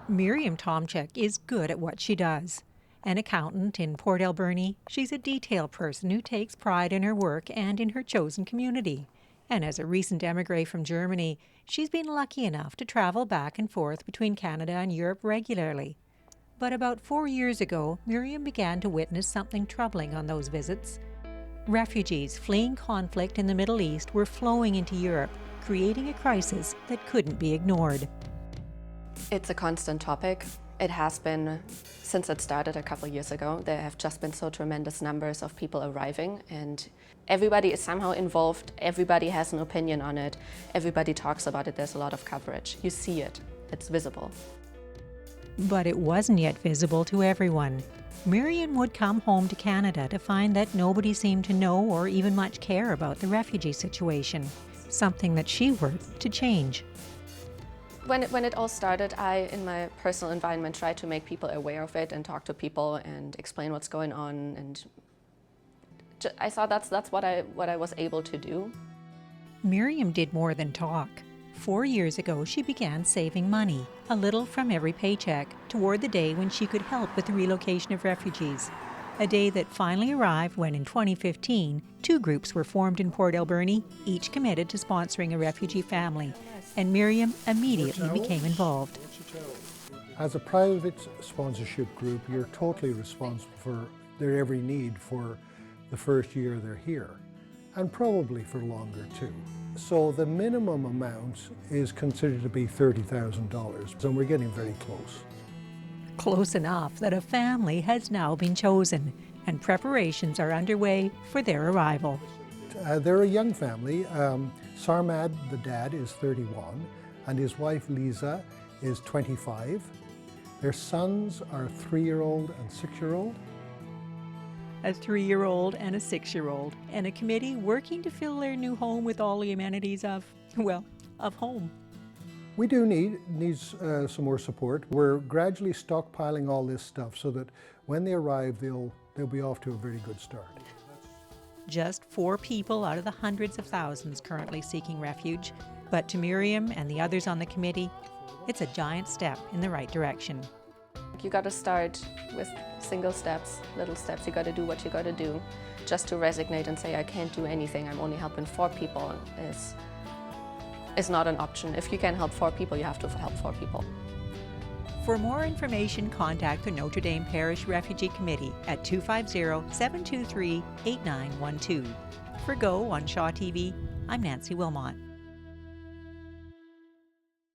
Miriam Tomchuk is good at what she does. An accountant in Port Alberni, she's a detail person who takes pride in her work and in her chosen community. And as a recent emigre from Germany, she's been lucky enough to travel back and forth between Canada and Europe regularly. But about 4 years ago, Miriam began to witness something troubling on those visits. Refugees fleeing conflict in the Middle East were flowing into Europe, creating a crisis that couldn't be ignored. It's a constant topic. It has been since it started a couple of years ago. There have just been so tremendous numbers of people arriving, and everybody is somehow involved. Everybody has an opinion on it. Everybody talks about it. There's a lot of coverage. You see it. It's visible. But it wasn't yet visible to everyone. Miriam would come home to Canada to find that nobody seemed to know or even much care about the refugee situation, something that she worked to change. When it all started, I, in my personal environment, tried to make people aware of it and talk to people and explain what's going on. And I thought that's what I was able to do. Miriam did more than talk. 4 years ago, she began saving money, a little from every paycheck, toward the day when she could help with the relocation of refugees. A day that finally arrived when, in 2015, 2 groups were formed in Port Alberni, each committed to sponsoring a refugee family, and Miriam immediately became involved. As a private sponsorship group, you're totally responsible for their every need for the first year they're here, and probably for longer too. So the minimum amount is considered to be $30,000, and we're getting very close. Close enough that a family has now been chosen, and preparations are underway for their arrival. They're a young family. Sarmad, the dad, is 31, and his wife Lisa is 25. Their sons are a 3-year-old and 6-year-old. A 3-year-old and a 6-year-old, and a committee working to fill their new home with all the amenities of home. We do need some more support. We're gradually stockpiling all this stuff so that when they arrive, they'll be off to a very good start. Just 4 people out of the hundreds of thousands currently seeking refuge, but to Miriam and the others on the committee, it's a giant step in the right direction. You got to start with single steps, little steps. You got to do what you got to do. Just to resignate and say, I can't do anything, I'm only helping 4 people, is not an option. If you can help 4 people, you have to help 4 people. For more information, contact the Notre Dame Parish Refugee Committee at 250-723-8912. For Go on Shaw TV, I'm Nancy Wilmot.